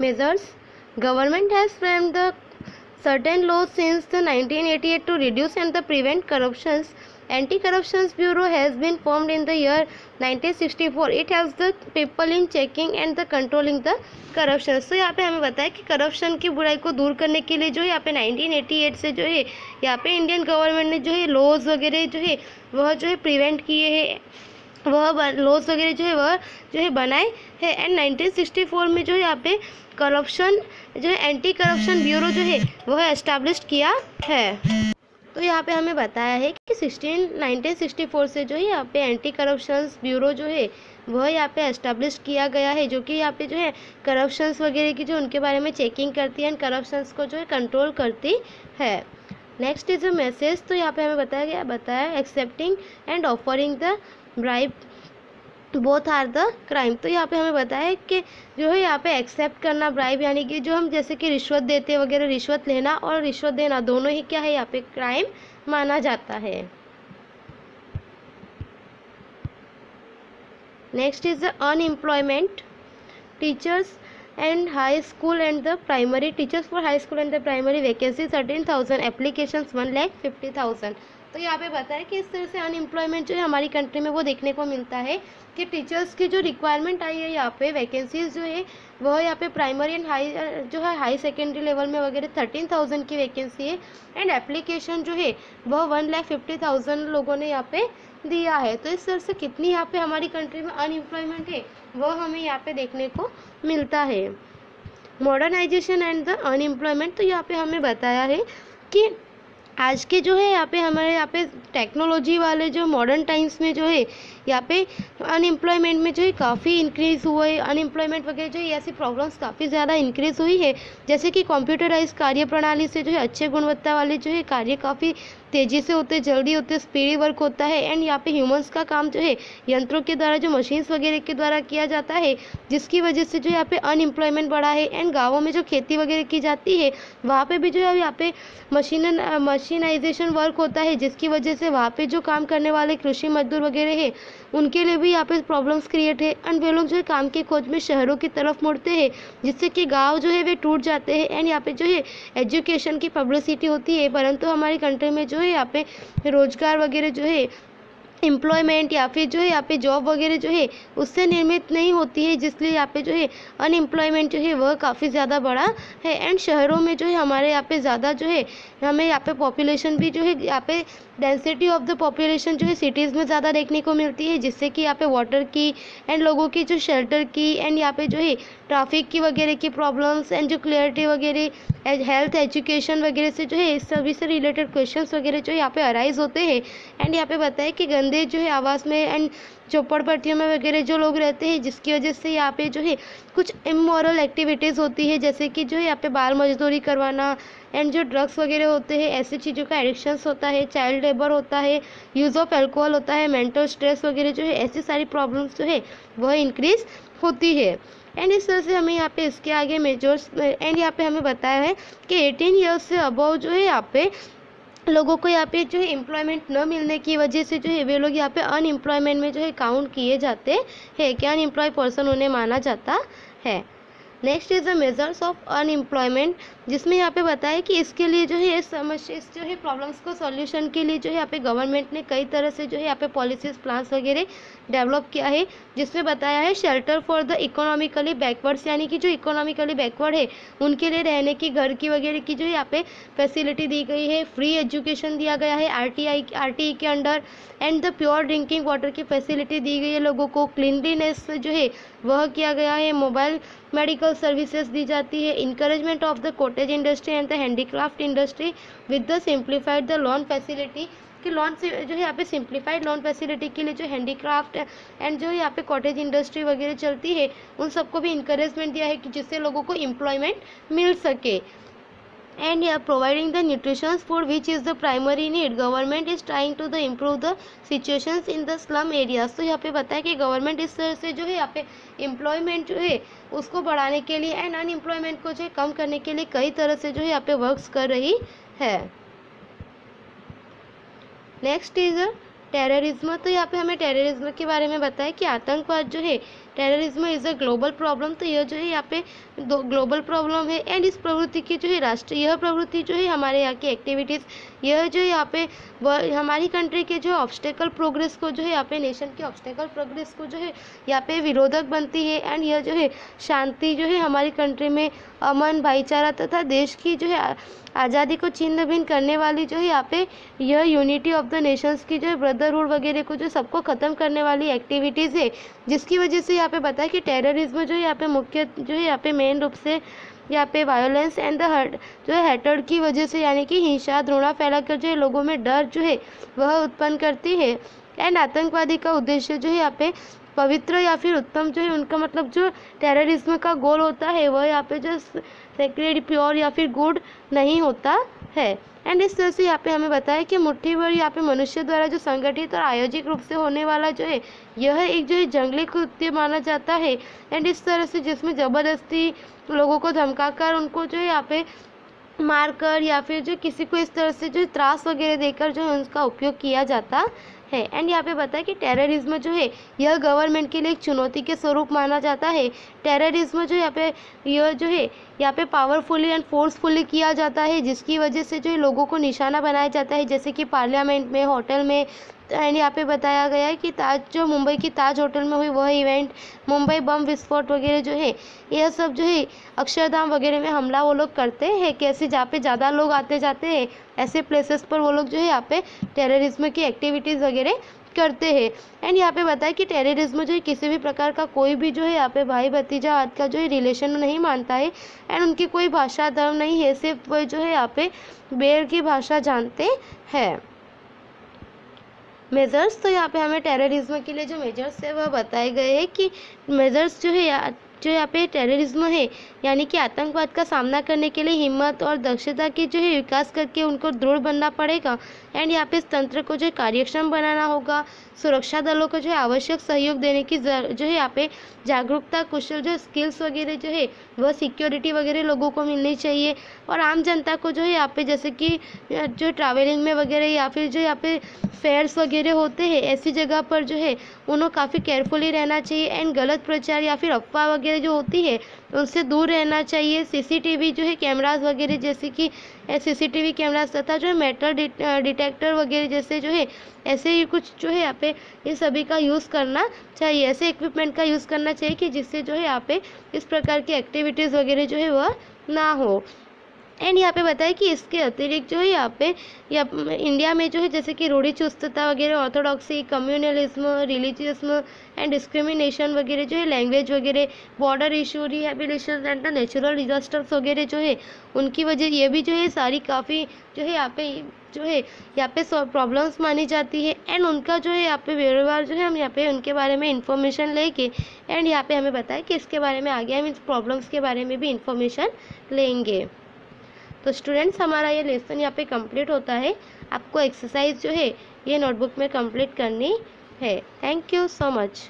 measures. Government has framed the certain laws since the 1988 to reduce and the prevent corruptions. Anti-Corruption Bureau has been formed in the year 1964. It helps the people in checking and the controlling the corruption. तो यहाँ पे हमें बताया कि corruption की बुराई को दूर करने के लिए जो है यहाँ पे 1988 से जो है यहाँ पे इंडियन गवर्नमेंट ने जो है लॉज वगैरह जो है वह जो है प्रिवेंट किए हैं, वह लॉज वगैरह जो है बनाए है। एंड 1964 में जो है यहाँ पे करप्शन जो है एंटी करप्शन ब्यूरो जो है वह एस्टैब्लिश किया है। तो यहाँ पे हमें बताया है कि 1964 से जो है यहाँ पे एंटी करप्शन ब्यूरो जो है वह यहाँ पे एस्टैब्लिश किया गया है, जो कि यहाँ पे जो है करप्शंस वगैरह की जो उनके बारे में चेकिंग करती है एंड करप्शंस को जो है कंट्रोल करती है। Next is a message. तो यहाँ पे हमें बताया accepting and offering the bribe both are the crime. तो यहाँ पे हमें बताया है कि जो है यहाँ पे एक्सेप्ट करना ब्राइब यानी कि जो हम जैसे कि रिश्वत देते वगैरह, रिश्वत लेना और रिश्वत देना दोनों ही क्या है यहाँ पे क्राइम माना जाता है। Next is the unemployment. Teachers and high school and the primary teachers for high school and the primary vacancy 13,000 applications 1,50,000। तो यहाँ पे बताया कि इस तरह से अनएम्प्लॉयमेंट जो है हमारी कंट्री में वो देखने को मिलता है कि टीचर्स की जो रिक्वायरमेंट आई है यहाँ पे वैकेंसीज जो है वह यहाँ पे प्राइमरी एंड हाई जो है हाई सेकेंडरी लेवल में वगैरह 13,000 की वैकेंसी है एंड एप्लीकेशन जो है वह 1,50,000 लोगों ने यहाँ पे दिया है। तो इस तरह से कितनी यहाँ पे हमारी कंट्री में अनएम्प्लॉयमेंट है वह हमें यहाँ पे देखने को मिलता है। Modernisation and the unemployment. तो यहाँ पे हमें बताया है कि आज के जो है यहाँ पे हमारे यहाँ पे टेक्नोलॉजी वाले जो मॉडर्न टाइम्स में जो है यहाँ पे अनएम्प्लॉयमेंट में जो है काफ़ी इंक्रीज़ हुआ है, अनएम्प्लॉयमेंट वगैरह जो है ऐसी प्रॉब्लम्स काफ़ी ज़्यादा इंक्रीज़ हुई है। जैसे कि कंप्यूटराइज कार्य प्रणाली से जो है अच्छे गुणवत्ता वाले जो है कार्य काफ़ी तेज़ी से होते, जल्दी होते, स्पीडी वर्क होता है एंड यहाँ पे ह्यूमंस का काम जो है यंत्रों के द्वारा जो मशीन्स वगैरह के द्वारा किया जाता है, जिसकी वजह से जो यहाँ पे अनएम्प्लॉयमेंट बढ़ा है। एंड गाँवों में जो खेती वगैरह की जाती है वहाँ पे भी जो है यहाँ पे मशीनाइजेशन वर्क होता है, जिसकी वजह से वहाँ पे जो काम करने वाले कृषि मजदूर वगैरह है उनके लिए भी यहाँ पे प्रॉब्लम्स क्रिएट है एंड वे लोग जो है काम की खोज में शहरों की तरफ मुड़ते हैं, जिससे कि गांव जो है वे टूट जाते हैं। एंड यहाँ पे जो है एजुकेशन की पब्लिसिटी होती है, परंतु हमारी कंट्री में जो है यहाँ पे रोजगार वगैरह जो है एम्प्लॉयमेंट या फिर जो है यहाँ पे जॉब वगैरह जो है उससे निर्मित नहीं होती है, जिसलिए यहाँ पे जो है अनएम्प्लॉयमेंट जो है वह काफ़ी ज़्यादा बढ़ा है। एंड शहरों में जो है हमारे यहाँ पे ज़्यादा जो है हमें यहाँ पे पॉपुलेशन भी जो है यहाँ पे डेंसिटी ऑफ द पॉपुलेशन जो है सिटीज़ में ज़्यादा देखने को मिलती है, जिससे कि यहाँ पे वाटर की एंड लोगों की जो शेल्टर की एंड यहाँ पे जो है ट्रैफिक की वगैरह की प्रॉब्लम्स एंड जो क्लियरिटी वगैरह हेल्थ एजुकेशन वगैरह से जो है इस सभी से रिलेटेड क्वेश्चंस वगैरह जो है यहाँ पे अराइज होते हैं। एंड यहाँ पे बताया कि गंदे जो है आवास में एंड झोपड़पट्टियों में वगैरह जो लोग रहते हैं, जिसकी वजह से यहाँ पे जो है कुछ इमोरल एक्टिविटीज़ होती है, जैसे कि जो है यहाँ पे बाल मजदूरी करवाना एंड जो ड्रग्स वगैरह होते हैं ऐसी चीज़ों का एडिक्शंस होता है, चाइल्ड लेबर होता है, यूज़ ऑफ अल्कोहल होता है, मेंटल स्ट्रेस वगैरह जो है ऐसी सारी प्रॉब्लम्स जो है वह इंक्रीज होती है। एंड इस तरह से हमें यहाँ पे इसके आगे मेजर्स एंड यहाँ पे हमें बताया है कि 18 ईयर्स से अबव जो है यहाँ पे लोगों को यहाँ पे जो है एम्प्लॉयमेंट न मिलने की वजह से जो है वे लोग यहाँ पे अनएम्प्लॉयमेंट में जो है काउंट किए जाते हैं, कि अनएम्प्लॉय पर्सन उन्हें माना जाता है। Next is the measures of unemployment, जिसमें यहाँ पे बताया कि इसके लिए जो है इस जो है प्रॉब्लम्स को सॉल्यूशन के लिए जो है यहाँ पे गवर्नमेंट ने कई तरह से जो है यहाँ पे पॉलिसीज प्लान्स वगैरह डेवलप किया है, जिसमें बताया है shelter for the economically backwards, यानी कि जो इकोनॉमिकली बैकवर्ड है उनके लिए रहने की, घर की वगैरह की जो है यहाँ पे फैसिलिटी दी गई है। फ्री एजुकेशन दिया गया है आरटीई के under and the pure drinking water की फैसिलिटी दी गई है लोगों को। क्लीनलीनेस जो है वह किया गया है, मोबाइल मेडिकल सर्विसेज दी जाती है। Encouragement of the cottage industry and the handicraft industry with the simplified the loan facility, कि लोन से जो है यहाँ पे सिंप्लीफाइड लोन फैसिलिटी के लिए जो हैंडीक्राफ्ट एंड जो यहाँ पे कॉटेज इंडस्ट्री वगैरह चलती है उन सबको भी इंकरेजमेंट दिया है कि जिससे लोगों को एम्प्लॉयमेंट मिल सके। and providing the nutritious food which is the primary need. Government is trying to improve the situations in the slum areas. तो यहाँ पे बताया कि गवर्नमेंट इस तरह से जो है यहाँ पे एम्प्लॉयमेंट जो है उसको बढ़ाने के लिए एंड अनएम्प्लॉयमेंट को जो है कम करने के लिए कई तरह से जो है यहाँ पे वर्क्स कर रही है। Next is terrorism. तो यहाँ पे हमें टेररिज्म के बारे में बताया कि आतंकवाद जो है terrorism is a global problem, तो यह जो है यहाँ पे दो ग्लोबल प्रॉब्लम है। एंड इस प्रवृत्ति की जो है यह प्रवृत्ति जो है हमारे यहाँ की एक्टिविटीज़, यह जो है यहाँ पे वह हमारी कंट्री के जो ऑब्स्टेकल प्रोग्रेस को जो है यहाँ पे नेशन के ऑब्स्टेकल प्रोग्रेस को जो है यहाँ पे विरोधक बनती है। एंड यह जो है शांति जो है हमारी कंट्री में अमन, भाईचारा तथा देश की जो है आज़ादी को छिन्न भिन्न करने वाली जो है यहाँ पे यह यूनिटी ऑफ द नेशंस की जो है ब्रदरहुड वगैरह को जो सबको ख़त्म करने वाली एक्टिविटीज़ है, जिसकी वजह से यहाँ पे बताया कि टेररिज्म जो है यहाँ पे मुख्य जो है यहाँ पे मेन रूप से यहाँ पे वायोलेंस एंड द हर्ट जो है हेटर्ड की वजह से, यानी कि हिंसा द्रोणा फैलाकर जो है लोगों में डर जो है वह उत्पन्न करती है। एंड आतंकवादी का उद्देश्य जो है यहाँ पे पवित्र या फिर उत्तम जो है उनका मतलब जो टेररिज्म का गोल होता है वह यहाँ पे जो सेक्रेड, प्योर या फिर गुड नहीं होता है। एंड इस तरह से यहाँ पे हमें बताया कि मुट्ठी भर यहाँ पे मनुष्य द्वारा जो संगठित और आयोजित रूप से होने वाला जो है यह एक जो है जंगली कृत्य माना जाता है। एंड इस तरह से जिसमें ज़बरदस्ती लोगों को धमकाकर उनको जो है यहाँ पे मारकर या फिर जो किसी को इस तरह से जो त्रास वगैरह देकर जो है उनका उपयोग किया जाता है। एंड यहाँ पे बताया कि टेररिज्म जो है यह गवर्नमेंट के लिए एक चुनौती के स्वरूप माना जाता है। टेररिज्म जो यहाँ पे यह जो है यहाँ पे पावरफुली एंड फोर्सफुली किया जाता है, जिसकी वजह से जो है लोगों को निशाना बनाया जाता है, जैसे कि पार्लियामेंट में, होटल में। एंड यहाँ पे बताया गया है कि जो मुंबई की ताज होटल में हुई वह इवेंट, मुंबई बम विस्फोट वगैरह जो है यह सब जो है अक्षरधाम वगैरह में हमला वो लोग करते हैं, कैसे जहाँ पे ज़्यादा लोग आते जाते हैं ऐसे प्लेसेस पर वो लोग जो है यहाँ पे टेररिज्म की एक्टिविटीज़ वगैरह करते हैं। एंड यहाँ पे बताया कि टेररिज्म जो है किसी भी प्रकार का कोई भी जो है यहाँ पे भाई भतीजा का जो है रिलेशन नहीं मानता है। एंड उनकी कोई भाषा धर्म नहीं है, सिर्फ वो जो है यहाँ पे बेर की भाषा जानते हैं। मेजर्स, तो यहाँ पे हमें टेररिज्म के लिए जो मेजर्स है वह बताए गए हैं कि मेजर्स जो है जो यहाँ पे टेररिज्म है यानी कि आतंकवाद का सामना करने के लिए हिम्मत और दक्षता की जो है विकास करके उनको दृढ़ बनना पड़ेगा। एंड यहाँ पे इस तंत्र को जो है कार्यक्षम बनाना होगा। सुरक्षा दलों को जो है आवश्यक सहयोग देने की जो है यहाँ पे जागरूकता, कुशल जो स्किल्स वगैरह जो है वह सिक्योरिटी वगैरह लोगों को मिलनी चाहिए। और आम जनता को जो है यहाँ पे जैसे कि जो ट्रैवलिंग में वगैरह या फिर जो यहाँ पे फेयर्स वगैरह होते हैं ऐसी जगह पर जो है उन्हें काफ़ी केयरफुली रहना चाहिए। एंड गलत प्रचार या फिर अफवाह वगैरह जो होती है उनसे दूर रहना चाहिए। सीसीटीवी जो है कैमरास वगैरह जैसे कि सीसीटीवी कैमरास तथा जो है मेटल डिटेक्टर वगैरह जैसे जो है ऐसे ही कुछ जो है यहाँ पे ये सभी का यूज़ करना चाहिए, ऐसे इक्विपमेंट का यूज़ करना चाहिए कि जिससे जो है यहाँ पे इस प्रकार की एक्टिविटीज़ वगैरह जो है वह ना हो। एंड यहाँ पे बताया कि इसके अतिरिक्त जो है यहाँ पे इंडिया में जो है जैसे कि रूढ़िचुस्तता वगैरह, ऑर्थोडॉक्सी, कम्युनलिज्म, रिलीजियसम एंड डिस्क्रिमिनेशन वगैरह जो है, लैंग्वेज वगैरह, border issue, rehabilitation and the natural disasters वगैरह जो है उनकी वजह ये भी जो है सारी काफ़ी जो है यहाँ पे प्रॉब्लम्स मानी जाती है। एंड उनका जो है यहाँ पे व्यवहार जो है हम यहाँ पे उनके बारे में इंफॉर्मेशन लेके एंड यहाँ पे हमें बताया कि इसके बारे में आगे हम इस प्रॉब्लम्स के बारे में भी इंफॉर्मेशन लेंगे। तो स्टूडेंट्स हमारा ये लेसन यहाँ पे कंप्लीट होता है। आपको एक्सरसाइज जो है ये नोटबुक में कंप्लीट करनी है। Thank you so much.